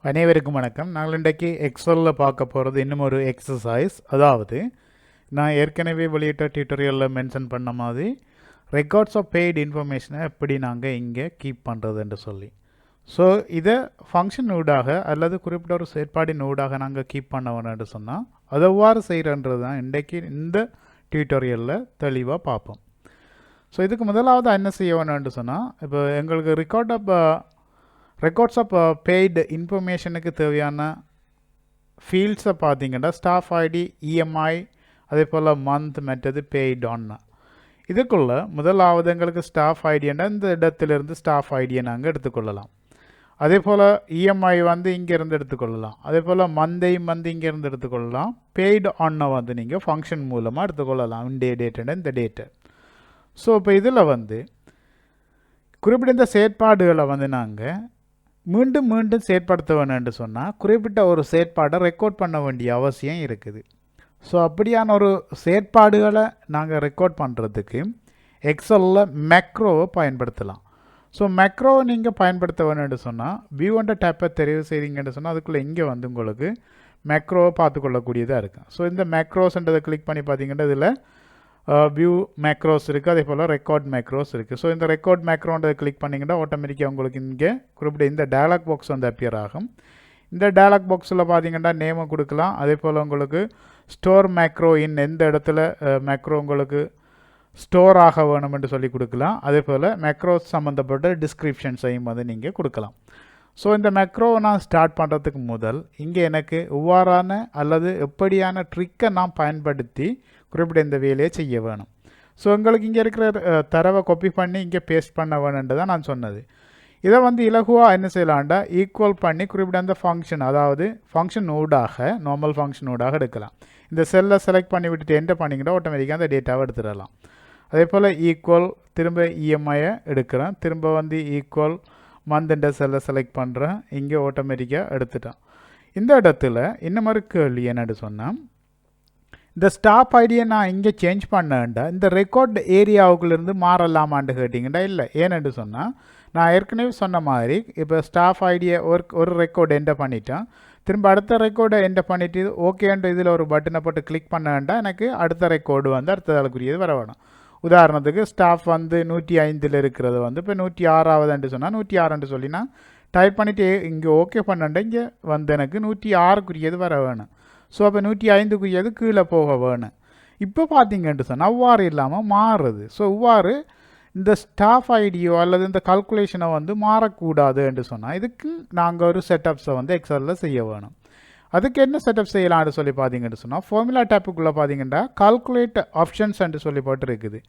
அனைவருக்கும் வணக்கம். நாங்கள் இன்றைக்கு எக்ஸலில் பார்க்க போகிறது இன்னும் ஒரு எக்ஸசைஸ். அதாவது நான் ஏற்கனவே வெளியிட்ட டியூட்டோரியலில் மென்ஷன் பண்ண மாதிரி ரெக்கார்ட்ஸ் ஆஃப் பெய்டு இன்ஃபர்மேஷனை எப்படி நாங்கள் இங்கே கீப் பண்ணுறதுன்னு சொல்லி. ஸோ இதை ஃபங்க்ஷன் ஊடாக அல்லது குறிப்பிட்ட ஒரு செயற்பாடின் ஊடாக நாங்கள் கீப் பண்ண வேணும்னு சொன்னால் அதை எவ்வாறு செய்கிறன்றது தான் இன்றைக்கு இந்த டியூட்டோரியலில் தெளிவாக பார்ப்போம். ஸோ இதுக்கு முதலாவது என்ன செய்ய வேணும்னு சொன்னால், இப்போ எங்களுக்கு ரெக்கார்ட்ஸ் ஆஃப் பெய்டு இன்ஃபர்மேஷனுக்கு தேவையான ஃபீல்ட்ஸை பார்த்தீங்கன்னா ஸ்டாஃப் ஐடி, இஎம்ஐ, அதே போல் மந்த் மெட்டது பெய்டு ஒன்று. இதுக்குள்ள முதலாவது எங்களுக்கு ஸ்டாஃப் ஐடின்னா இந்த இடத்திலிருந்து ஸ்டாஃப் ஐடியை நாங்கள் எடுத்துக்கொள்ளலாம். அதே போல் இஎம்ஐ வந்து இங்கேருந்து எடுத்துக்கொள்ளலாம். அதே போல் மந்தை இங்கேருந்து எடுத்துக்கொள்ளலாம். பெய்டு ஒன்னை வந்து நீங்கள் ஃபங்க்ஷன் மூலமாக எடுத்துக்கொள்ளலாம். இந்த டேட்டுன்னா இந்த டேட்டு. ஸோ இப்போ இதில் வந்து குறிப்பிட்ட இந்த செயற்பாடுகளை வந்து நாங்கள் மீண்டும் செயற்படுத்த வேணும்னு சொன்னால் குறிப்பிட்ட ஒரு செயற்பாடை ரெக்கார்ட் பண்ண வேண்டிய அவசியம் இருக்குது. ஸோ அப்படியான ஒரு செயற்பாடுகளை நாங்கள் ரெக்கார்ட் பண்ணுறதுக்கு எக்ஸலில் மேக்ரோவை பயன்படுத்தலாம். ஸோ மேக்ரோவை நீங்கள் பயன்படுத்த வேணும்னு சொன்னால் வியூன்ற டேப்பை தெரிவு செய்தீங்கன்னு சொன்னால் அதுக்குள்ளே இங்கே வந்து உங்களுக்கு மேக்ரோவை பார்த்துக்கொள்ளக்கூடியதாக இருக்குது. ஸோ இந்த மேக்ரோஸ்ன்றதை கிளிக் பண்ணி பார்த்தீங்கன்னா இதில் வியூ மேக்ரோஸ் இருக்குது, அதே போல் ரெக்கார்ட் மேக்ரோஸ் இருக்குது. ஸோ இந்த ரெக்கார்ட் மேக்ரோன்றதை கிளிக் பண்ணிங்கன்னா ஆட்டோமேட்டிக்காக உங்களுக்கு இங்கே குறிப்பிட்ட இந்த டயலாக் பாக்ஸ் வந்து அப்பியர் ஆகும். இந்த டயலாக் பாக்ஸில் பார்த்தீங்கன்னா நேமை கொடுக்கலாம். அதே போல் உங்களுக்கு ஸ்டோர் மேக்ரோ எந்த இடத்துல மேக்ரோ உங்களுக்கு ஸ்டோர் ஆக வேணும் என்று சொல்லி கொடுக்கலாம். அதே போல் மேக்ரோஸ் சம்மந்தப்பட்ட டிஸ்கிரிப்ஷன்ஸையும் வந்து நீங்கள் கொடுக்கலாம். ஸோ இந்த மேக்ரோவை நான் ஸ்டார்ட் பண்ணுறதுக்கு முதல் இங்கே எனக்கு எவ்வாறான அல்லது எப்படியான ட்ரிக்கை நான் பயன்படுத்தி குறிப்பிட்ட இந்த வேலையை செய்ய வேணும். ஸோ உங்களுக்கு இங்கே இருக்கிற தரவை காப்பி பண்ணி இங்கே பேஸ்ட் பண்ண வேணுன்றது தான் நான் சொன்னது. இதை வந்து இலகுவாக என்ன செய்யலாம்டா ஈக்குவல் பண்ணி குறிப்பிட்ட அந்த ஃபங்க்ஷன், அதாவது ஃபங்க்ஷன் ஊடாக நார்மல் ஃபங்க்ஷன் ஊடாக எடுக்கலாம். இந்த செல்லை செலக்ட் பண்ணி விட்டுட்டு என்டர் பண்ணிக்கிட்டால் ஆட்டோமேட்டிக்காக அந்த டேட்டாவை எடுத்துடலாம். அதே போல் ஈக்குவல் திரும்ப இஎம்ஐயை எடுக்கிறேன், திரும்ப வந்து ஈக்குவல் மந்த்ன்ற செல்லை செலக்ட் பண்ணுறேன், இங்கே ஆட்டோமேட்டிக்காக எடுத்துட்டேன். இந்த இடத்துல இன்னும் ஒரு கேள்வி என்னென்னு சொன்னால், இந்த ஸ்டாப் ஐடியை நான் இங்கே சேஞ்ச் பண்ணேன்டா இந்த ரெக்கார்ட் ஏரியாவுக்குள்ளேருந்து மாறலாமான்னு கேட்டிங்கடா இல்லை. ஏன்னு சொன்னால் நான் ஏற்கனவே சொன்ன மாதிரி இப்போ ஸ்டாஃப் ஐடியை ஒரு ரெக்கார்டு என்டர் பண்ணிட்டேன், திரும்ப அடுத்த ரெக்கார்டை என்டர் பண்ணிவிட்டு ஓகேன்ற இதில் ஒரு பட்டனை போட்டு கிளிக் பண்ணேன்டா எனக்கு அடுத்த ரெக்கார்டு வந்து அடுத்ததுக்குரியது வர வேணும். உதாரணத்துக்கு ஸ்டாஃப் வந்து 105 இருக்கிறது வந்து இப்போ 106 சொன்னால் 106 சொல்லி நான் டைப் பண்ணிவிட்டு இங்கே ஓகே பண்ணேன்டா இங்கே வந்து எனக்கு 106 வர வேணும். ஸோ அப்போ 105 கீழே போக வேணும். இப்போ பார்த்தீங்கன்ட்டு சொன்னால் அவ்வாறு இல்லாமல் மாறுது. ஸோ இவ்வாறு இந்த ஸ்டாஃப் ஐடியோ அல்லது இந்த கால்குலேஷனை வந்து மாறக்கூடாது என்று சொன்னால் இதுக்கு நாங்கள் ஒரு செட்டப்ஸை வந்து எக்ஸலில் செய்ய வேணும். அதுக்கு என்ன செட்டப் செய்யலாம்னு சொல்லி பார்த்தீங்கன்னு சொன்னால் ஃபார்முலா டேப்புக்குள்ளே பார்த்தீங்கன்னா கால்குலேட் ஆப்ஷன்ஸ் என்று சொல்லி போட்டு இருக்குது.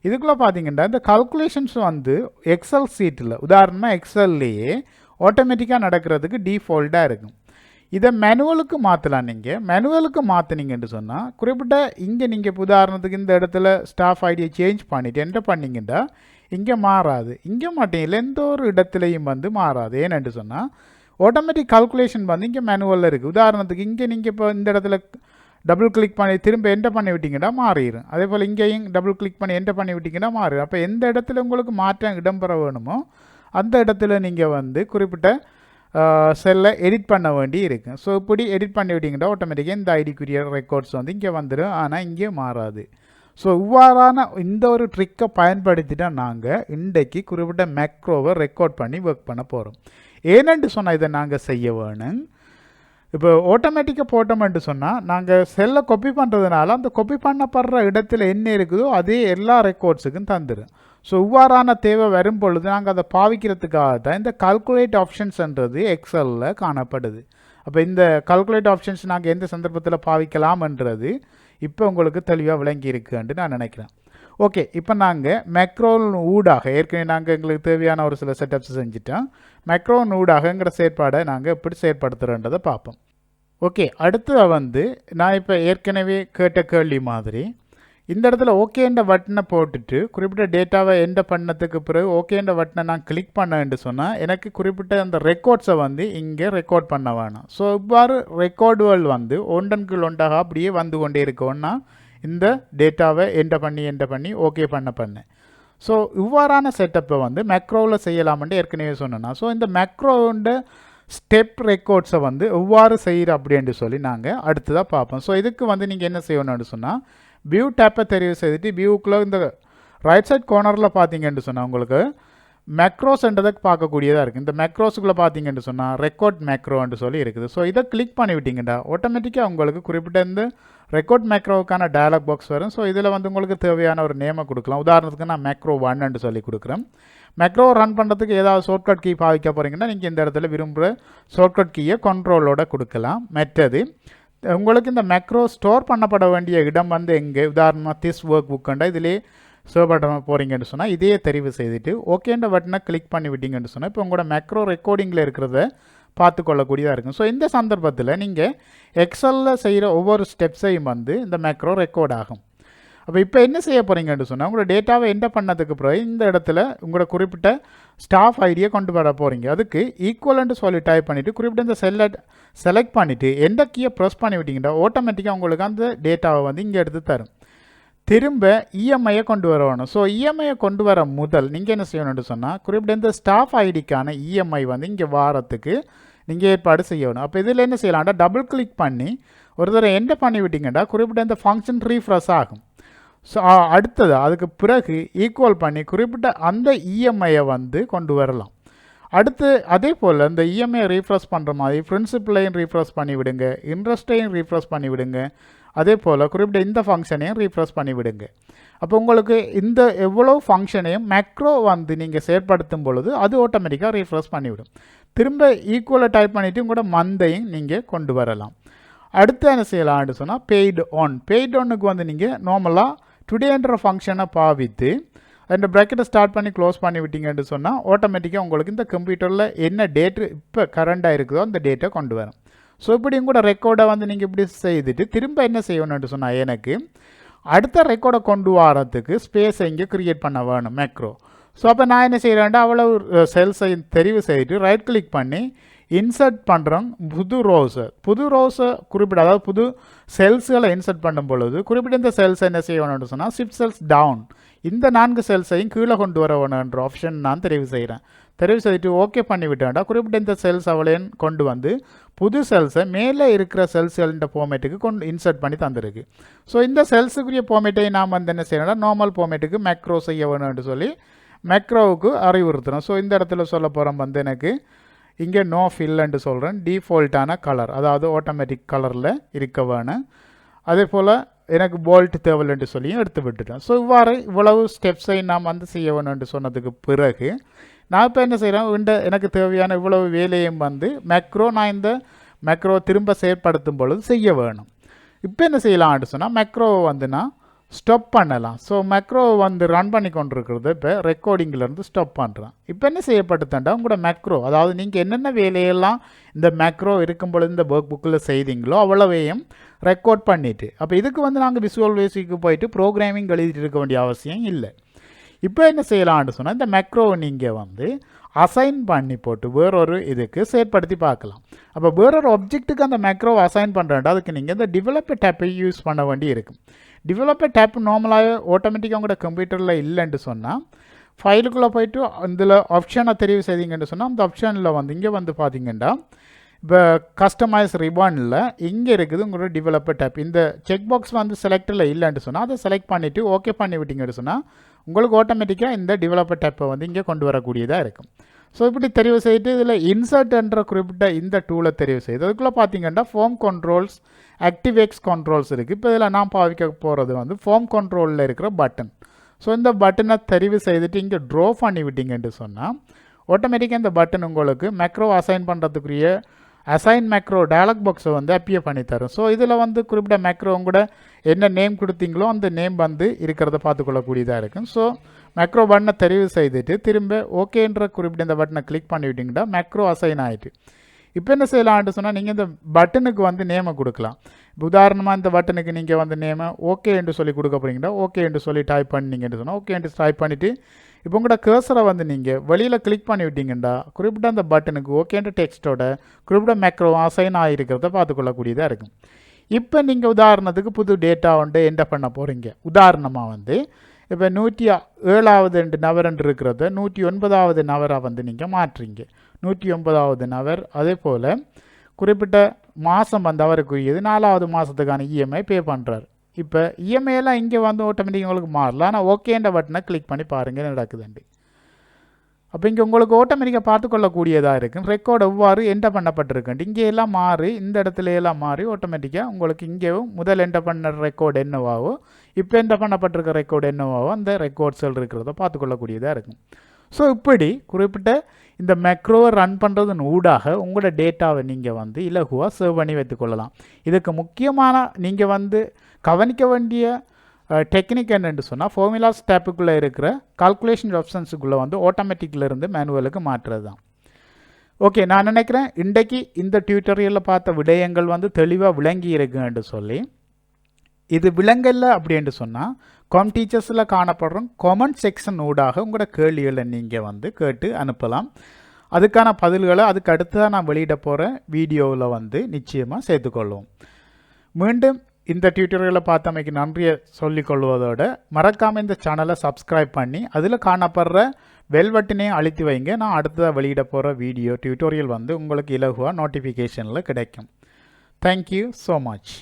இதுக்குள்ளே பார்த்தீங்கன்னா இந்த கால்குலேஷன்ஸ் வந்து எக்ஸல் சீட்டில் உதாரணமாக எக்ஸல்லையே ஆட்டோமேட்டிக்காக நடக்கிறதுக்கு டிஃபால்ட்டாக இருக்கும். இதை மேனுவலுக்கு மாற்றலாம். நீங்கள் மேனுவலுக்கு மாற்றினீங்கன்னு சொன்னால் குறிப்பிட்ட இங்கே நீங்கள் உதாரணத்துக்கு இந்த இடத்துல ஸ்டாஃப் ஐடியை சேஞ்ச் பண்ணிவிட்டு என்டர் பண்ணிங்கன்னா இங்கே மாறாது, இங்கே மாட்டீங்கல்ல எந்த ஒரு இடத்துலையும் வந்து மாறாது. ஏன்னு சொன்னால் ஆட்டோமேட்டிக் கால்குலேஷன் வந்து இங்கே மேனுவலில் இருக்குது. உதாரணத்துக்கு இங்கே நீங்கள் இப்போ இந்த இடத்துல டபுள் கிளிக் பண்ணி திரும்ப என்டர் பண்ணி விட்டிங்கன்னா மாறிடும். அதே போல் இங்கேயும் டபுள் கிளிக் பண்ணி என்டர் பண்ணி விட்டிங்கன்னா மாறிடும். அப்போ எந்த இடத்துல உங்களுக்கு மாற்றம் இடம்பெற வேணுமோ அந்த இடத்துல நீங்கள் வந்து குறிப்பிட்ட செல்லை எடிட் பண்ண வேண்டி இருக்கு. ஸோ இப்படி எடிட் பண்ணி விட்டிங்கன்னா ஆட்டோமேட்டிக்காக இந்த ஐடிக்குரிய ரெக்கார்ட்ஸ் வந்து இங்கே வந்துடும், ஆனால் இங்கே மாறாது. ஸோ இவ்வாறான இந்த ஒரு ட்ரிக்கை பயன்படுத்திட்டு நாங்கள் இன்றைக்கு குறிப்பிட்ட மேக்ரோவை ரெக்கார்ட் பண்ணி ஒர்க் பண்ண போகிறோம். ஏனென்று சொன்னால் இதை நாங்கள் செய்ய வேணும். இப்போ ஆட்டோமேட்டிக்காக போட்டோம்னு சொன்னால் நாங்கள் செல்லை காப்பி பண்ணுறதுனால அந்த காப்பி பண்ணப்படுற இடத்துல என்ன இருக்குதோ அதே எல்லா ரெக்கார்ட்ஸுக்கும் தந்துடும். ஸோ இவ்வாறான தேவை வரும் பொழுது நாங்கள் அதை பாவிக்கிறதுக்காக தான் இந்த கால்குலேட் ஆப்ஷன்ஸ்ன்றது எக்ஸலில் காணப்படுது. அப்போ இந்த கால்குலேட் ஆப்ஷன்ஸ் நாங்கள் எந்த சந்தர்ப்பத்தில் பாவிக்கலாம்ன்றது இப்போ உங்களுக்கு தெளிவாக விளங்கி இருக்குன்னு நான் நினைக்கிறேன். ஓகே, இப்போ நாங்கள் மேக்ரோன் ஊடாக ஏற்கனவே நாங்கள் எங்களுக்கு தேவையான ஒரு சில செட்டப்ஸ் செஞ்சுட்டோம். மேக்ரோன் ஊடாகங்கிற செயற்பாடை நாங்கள் எப்படி செயற்படுத்துகிறோன்றதை பார்ப்போம். ஓகே, அடுத்தது வந்து நான் இப்போ ஏற்கனவே கேட்ட கேள்வி மாதிரி இந்த இடத்துல ஓகேன்ற பட்டனை போட்டுட்டு குறிப்பிட்ட டேட்டாவை என்டர் பண்ணதுக்கு பிறகு ஓகேன்ற பட்டனை நான் கிளிக் பண்ணேன்னு சொன்னால் எனக்கு குறிப்பிட்ட அந்த ரெக்கார்ட்ஸை வந்து இங்கே ரெக்கார்ட் பண்ண வேணும். ஸோ இவ்வாறு ரெக்கார்டுகள் வந்து ஒன்றன் கீழ் ஒன்றாக அப்படியே வந்து கொண்டே இருக்கோன்னா இந்த டேட்டாவை என்டர் பண்ணி ஓகே பண்ண ஸோ இவ்வாறான செட்டப்பை வந்து மேக்ரோவில் செய்யலாம்னு ஏற்கனவே சொன்னேன்னா. ஸோ இந்த மேக்ரோண்ட ஸ்டெப் ரெக்கார்ட்ஸை வந்து எவ்வாறு செய்கிற அப்படின்னு சொல்லி நாங்கள் அடுத்ததாக பார்ப்போம். ஸோ இதுக்கு வந்து நீங்கள் என்ன செய்யணும்னு சொன்னால் வியூ டேப்பை தெரிவு செய்துட்டு வியூக்குள்ளே இந்த ரைட் சைட் கார்னரில் பார்த்தீங்கன்னு சொன்னால் உங்களுக்கு மேக்ரோஸ்ன்றதை பார்க்கக்கூடியதாக இருக்குது. இந்த மேக்ரோஸுக்குள்ளே பார்த்தீங்கன்னு சொன்னால் ரெக்கார்ட் மேக்ரோன்னு சொல்லி இருக்குது. ஸோ இதை கிளிக் பண்ணி விட்டிங்கடா ஆட்டோமேட்டிக்காக உங்களுக்கு குறிப்பிட்ட இந்த ரெக்கார்ட் மேக்ரோவுக்கான டயலாக் பாக்ஸ் வரும். ஸோ இதில் வந்து உங்களுக்கு தேவையான ஒரு நேமை கொடுக்கலாம். உதாரணத்துக்கு நான் மேக்ரோ 1 சொல்லி கொடுக்குறேன். மேக்ரோ ரன் பண்ணுறதுக்கு ஏதாவது ஷார்ட்கட் கீ பாவிக்க போகிறீங்கன்னா நீங்கள் இந்த இடத்துல விரும்புகிற ஷார்ட்கட் கீயை கண்ட்ரோலோட கொடுக்கலாம். மற்றது உங்களுக்கு இந்த மேக்ரோ ஸ்டோர் பண்ணப்பட வேண்டிய இடம் வந்து எங்கே, உதாரணமாக திஸ் ஒர்க் புக்குண்டா இதிலே சேவ் பண்ண போகிறீங்கன்னு சொன்னால் இதையே தெரிவு செய்துட்டு ஓகேன்ற பட்டனை கிளிக் பண்ணி விட்டீங்கன்னு சொன்னால் இப்போ உங்களோட மேக்ரோ ரெக்கார்டிங்கில் இருக்கிறத பார்த்து கொள்ளக்கூடியதாக இருக்கும். ஸோ இந்த சந்தர்ப்பத்தில் நீங்கள் எக்ஸலில் செய்கிற ஒவ்வொரு ஸ்டெப்ஸையும் வந்து இந்த மேக்ரோ ரெக்கார்ட் ஆகும். அப்போ இப்போ என்ன செய்ய போகிறீங்கன்னு சொன்னால் உங்களோட டேட்டாவை என்டர் பண்ணதுக்கு பிறகு இந்த இடத்துல உங்களோட குறிப்பிட்ட ஸ்டாஃப் ஐடியை கொண்டு வர போகிறீங்க. அதுக்கு ஈக்குவல்னு சொல்லி டைப் பண்ணிவிட்டு குறிப்பிட்ட இந்த செல்லை செலக்ட் பண்ணிவிட்டு எந்த கீயை ப்ரெஸ் பண்ணி விட்டிங்கன்னா ஆட்டோமேட்டிக்காக உங்களுக்கு அந்த டேட்டாவை வந்து இங்கே எடுத்து தரும். திரும்ப இஎம்ஐயை கொண்டு வரணும். ஸோ இஎம்ஐயை கொண்டு வர முதல் நீங்கள் என்ன செய்யணும்னு சொன்னால் குறிப்பிட்ட இந்த ஸ்டாஃப் ஐடிக்கான இஎம்ஐ வந்து இங்கே வாரத்துக்கு நீங்கள் ஏற்பாடு செய்யணும். அப்போ இதில் என்ன செய்யலாம்டா டபுள் கிளிக் பண்ணி ஒரு தடவை என்டர் பண்ணி விட்டிங்கன்னா குறிப்பிட்ட இந்த ஃபங்க்ஷன் ரீஃப்ரெஷ் ஆகும். ஸோ அடுத்தது அதுக்கு பிறகு ஈக்குவல் பண்ணி குறிப்பிட்ட அந்த இஎம்ஐயை வந்து கொண்டு வரலாம். அடுத்து அதே போல் இந்த இஎம்ஐ ரீஃப்ரெஷ் பண்ணுற மாதிரி பிரின்சிபலையும் ரீஃப்ரெஷ் பண்ணி விடுங்க, இன்ட்ரெஸ்ட்டையும் ரீஃப்ரெஷ் பண்ணி விடுங்க, அதே போல் குறிப்பிட்ட இந்த ஃபங்க்ஷனையும் ரீஃப்ரெஷ் பண்ணி விடுங்க. அப்போ உங்களுக்கு இந்த எவ்வளோ ஃபங்க்ஷனையும் மேக்ரோ வந்து நீங்கள் செயற்படுத்தும் பொழுது அது ஆட்டோமேட்டிக்காக ரீஃப்ரெஷ் பண்ணிவிடும். திரும்ப ஈக்குவலை டைப் பண்ணிவிட்டு உங்களோட மந்தையும் நீங்கள் கொண்டு வரலாம். அடுத்து என்ன செய்யலாம்னு சொன்னால் பெய்டு ஒன்னுக்கு வந்து நீங்கள் நார்மலாக டுடேன்ற ஃபங்க்ஷனை பாவித்து அந்த ப்ராக்கெட்டை ஸ்டார்ட் பண்ணி க்ளோஸ் பண்ணி விட்டீங்கன்னு சொன்னால் ஆட்டோமேட்டிக்காக உங்களுக்கு இந்த கம்ப்யூட்டரில் என்ன டேட்டு இப்போ கரண்டாக இருக்குதோ அந்த டேட்டை கொண்டு வரும். ஸோ இப்படியும் கூட ரெக்கார்டை வந்து நீங்கள் இப்படி செய்துட்டு திரும்ப என்ன செய்யணும்னு சொன்னால் எனக்கு அடுத்த ரெக்கார்டை கொண்டு வரத்துக்கு ஸ்பேஸை இங்கே க்ரியேட் பண்ண வேணும் மேக்ரோ. ஸோ அப்போ நான் என்ன செய்கிறேன்டா அவ்வளோ செல்ஸை தெரிவு செய்துட்டு ரைட் கிளிக் பண்ணி இன்சர்ட் பண்ணுறோம் புது ரோஸை குறிப்பிட்ட அதாவது புது செல்ஸுகளை இன்சர்ட் பண்ணும் பொழுது குறிப்பிட்ட இந்த செல்ஸ் என்ன செய்யணும்னு சொன்னால் ஷிஃப்ட் செல்ஸ் டவுன் இந்த 4 செல்ஸையும் கீழே கொண்டு வர வேணுன்ற ஆப்ஷன் நான் தெரிவு செய்கிறேன். தெரிவு செய்துட்டு ஓகே பண்ணி விட்டேன்டா குறிப்பிட்ட இந்த செல்ஸ் அவளையும் கொண்டு வந்து புது செல்ஸை மேலே இருக்கிற செல்ஸ்களின் ஃபார்மேட்டுக்கு இன்சர்ட் பண்ணி தந்துருக்கு. ஸோ இந்த செல்ஸுக்குரிய ஃபார்மேட்டை நாம் வந்து என்ன செய்யணும்னா நார்மல் ஃபார்மேட்டுக்கு மேக்ரோ செய்ய வேணும்னு சொல்லி மேக்ரோவுக்கு அறிவுறுத்துகிறோம். ஸோ இந்த இடத்துல சொல்ல போகிறோம் வந்து எனக்கு இங்கே நோ ஃபில்லுன்னு சொல்கிறேன், டிஃபால்ட்டான கலர் அதாவது ஆட்டோமேட்டிக் கலரில் இருக்க வேணும். அதே போல் எனக்கு போல்ட் தேவையில்லைன்னு சொல்லியும் எடுத்து விட்டுட்டேன். ஸோ இவ்வளவு ஸ்டெப்ஸை நாம் வந்து செய்ய வேணும்னு சொன்னதுக்கு பிறகு நான் இப்போ என்ன செய்கிறேன் எனக்கு தேவையான இவ்வளவு வேலையும் வந்து நான் இந்த மேக்ரோ திரும்ப செயற்படுத்தும் பொழுது செய்ய வேணும். இப்போ என்ன செய்யலாம்னு சொன்னால் மேக்ரோவை வந்து நான் ஸ்டாப் பண்ணலாம். ஸோ மேக்ரோ வந்து ரன் பண்ணி கொண்டு இருக்கிறது இப்போ ரெக்கார்டிங்கிலேருந்து ஸ்டாப் பண்ணுறேன். இப்போ என்ன செய்யப்பட்டுத்தண்டா உங்களோட மேக்ரோ அதாவது நீங்கள் என்னென்ன வேலையெல்லாம் இந்த மேக்ரோ இருக்கும் பொழுது இந்த ஒர்க் புக்கில் செய்தீங்களோ அவ்வளவையும் ரெக்கார்ட் பண்ணிவிட்டு அப்போ இதுக்கு வந்து நாங்கள் விசுவல் பேசிக்கு போயிட்டு ப்ரோக்ராமிங் எழுதிட்டு இருக்க வேண்டிய அவசியம் இல்லை. இப்போ என்ன செய்யலாம்னு சொன்னால் இந்த மேக்ரோவை நீங்கள் வந்து அசைன் பண்ணி போட்டு வேறொரு இதுக்கு செயற்படுத்தி பார்க்கலாம். அப்போ வேறொரு ஆப்ஜெக்ட்டுக்கு அந்த மேக்ரோவை அசைன் பண்ணுறேன்டா அதுக்கு நீங்கள் இந்த டெவலப்பர் டேப்பை யூஸ் பண்ண வேண்டி இருக்கும். டெவலப்பர் டேப் நார்மலாக ஆட்டோமேட்டிக்காக உங்களோட கம்ப்யூட்டரில் இல்லைன்னு சொன்னால் ஃபைலுக்குள்ளே போய்ட்டு இதில் ஆப்ஷனை தெரிவு செய்தீங்கன்னு சொன்னால் அந்த ஆப்ஷனில் வந்து இங்கே வந்து பார்த்தீங்கன்னா இப்போ கஸ்டமைஸ் ரிபானில் இங்கே இருக்குது உங்களோட டெவலப்பர் டேப். இந்த செக் பாக்ஸ் வந்து செலக்டில் இல்லைன்னு சொன்னால் அதை செலக்ட் பண்ணிவிட்டு ஓகே பண்ணி விட்டீங்கன்னு சொன்னால் உங்களுக்கு ஆட்டோமேட்டிக்காக இந்த டெவலப்பர் டேப்பை வந்து இங்கே கொண்டு வரக்கூடியதாக இருக்கும். ஸோ இப்படி தெரிவு செய்துட்டு இதில் இன்சர்ட் என்ற குறிப்பிட்ட இந்த டூலை தெரிவு செய்து அதுக்குள்ளே பார்த்தீங்கன்னா ஃபார்ம் கண்ட்ரோல்ஸ் ஆக்டிவேக்ஸ் கண்ட்ரோல்ஸ் இருக்குது. இப்போ இதில் நான் பாவிக்க போகிறது வந்து ஃபார்ம் கண்ட்ரோலில் இருக்கிற பட்டன். ஸோ இந்த பட்டனை தெரிவு செய்துட்டு இங்கே ட்ரா பண்ணி விட்டீங்கன்னு சொன்னால் ஆட்டோமேட்டிக்காக இந்த பட்டன் உங்களுக்கு மேக்ரோ அசைன் பண்ணுறதுக்குரிய அசைன் மேக்ரோ டயலாக் பாக்ஸை வந்து அப்பியர் பண்ணி தரும். ஸோ இதில் வந்து குறிப்பிட்ட மேக்ரோ கூட என்ன நேம் கொடுத்தீங்களோ அந்த நேம் வந்து இருக்கிறத பார்த்துக்கொள்ளக்கூடியதாக இருக்கும். ஸோ மேக்ரோ பட்டனை தெரிவு செய்துட்டு திரும்ப ஓகேன்ற குறிப்பிட்ட இந்த பட்டனை கிளிக் பண்ணி விட்டிங்கன்னா மேக்ரோ அசைன் ஆகிட்டு. இப்போ என்ன செய்யலாம்னு சொன்னால் நீங்கள் இந்த பட்டனுக்கு வந்து நேமை கொடுக்கலாம். உதாரணமாக இந்த பட்டனுக்கு நீங்கள் வந்து நேமை ஓகே என்று சொல்லி கொடுக்க போகிறீங்கன்னா ஓகே என்று சொல்லி டைப் பண்ணிங்கன்னு சொன்னால் ஓகே என்று டைப் பண்ணிவிட்டு இப்போ உங்களோட கர்சரை வந்து நீங்கள் வெளியில் கிளிக் பண்ணி விட்டீங்கன்னா குறிப்பிட்ட அந்த பட்டனுக்கு ஓகேன்ற டெக்ஸ்ட்டோட குறிப்பிட்ட மேக்ரோ அசைன் ஆகிருக்கிறத பார்த்துக்கொள்ளக்கூடியதாக இருக்கும். இப்போ நீங்கள் உதாரணத்துக்கு புது டேட்டா வந்து என்டர் பண்ண போகிறீங்க. உதாரணமாக வந்து இப்போ 107வது நவரன்று இருக்கிறத 109வது நவராக வந்து நீங்கள் மாற்றுறீங்க. 109வது நபர். அதே போல் குறிப்பிட்ட மாதம் வந்து அவருக்குரியது 4வது மாதத்துக்கான இஎம்ஐ பே பண்ணுறாரு. இப்போ இஎம்ஐலாம் இங்கே வந்து ஆட்டோமேட்டிக் உங்களுக்கு மாறல. ஆனால் ஓகேன்ற பட்டனை கிளிக் பண்ணி பாருங்கள் நடக்குதுண்டு. அப்போ இங்கே உங்களுக்கு ஆட்டோமேட்டிக்காக பார்த்துக்கொள்ளக்கூடியதாக இருக்கும். ரெக்கார்டு எவ்வாறு என்டர் பண்ணப்பட்டிருக்குன்ட்டு இங்கே எல்லாம் மாறி இந்த இடத்துல எல்லாம் மாறி ஆட்டோமேட்டிக்காக உங்களுக்கு இங்கேயும் முதல் என்டர் பண்ண ரெக்கார்டு என்னவாவோ இப்போ என்டர் பண்ணப்பட்டிருக்க ரெக்கார்டு என்னவாவோ அந்த ரெக்கார்ட்ஸ்கள் இருக்கிறத பார்த்துக்கொள்ளக்கூடியதாக இருக்கும். ஸோ இப்படி குறிப்பிட்ட இந்த மேக்ரோவை ரன் பண்ணுறதன் ஊடாக உங்களோட டேட்டாவை நீங்கள் வந்து இலகுவாக சேவ் பண்ணி வைத்துக்கொள்ளலாம். இதுக்கு முக்கியமான நீங்கள் வந்து கவனிக்க வேண்டிய டெக்னிக் என்னென்னு சொன்னால் ஃபார்முலாஸ் டேப்புக்குள்ளே இருக்கிற கால்குலேஷன் ஆப்ஷன்ஸுக்குள்ளே வந்து ஆட்டோமேட்டிக்கிலேருந்து மேனுவலுக்கு மாற்றுறது தான். ஓகே, நான் நினைக்கிறேன் இன்றைக்கு இந்த டியூட்டோரியலில் பார்த்த விடயங்கள் வந்து தெளிவாக விளங்கி இருக்குன்னு சொல்லி. இது விளங்கலை அப்படின்னு சொன்னால் காம்டீச்சர்ஸில் காணப்படுற கமெண்ட் செக்ஷன் ஊடாக உங்களோட கேள்விகளை நீங்கள் வந்து கேட்டு அனுப்பலாம். அதுக்கான பதில்களை அதுக்கு அடுத்து தான் நான் வெளியிட போகிற வீடியோவில் வந்து நிச்சயமாக சேர்த்துக்கொள்வோம். மீண்டும் இந்த டியூட்டோரியலை பார்த்தமைக்கு நன்றியை சொல்லிக்கொள்வதோடு மறக்காமல் இந்த சேனலை சப்ஸ்கிரைப் பண்ணி அதில் காணப்படுற பெல் பட்டனையும் அழுத்தி வைங்க. நான் அடுத்ததாக வெளியிட போகிற வீடியோ டியூட்டோரியல் வந்து உங்களுக்கு இலகுவாக நோட்டிஃபிகேஷனில் கிடைக்கும். Thank you so much.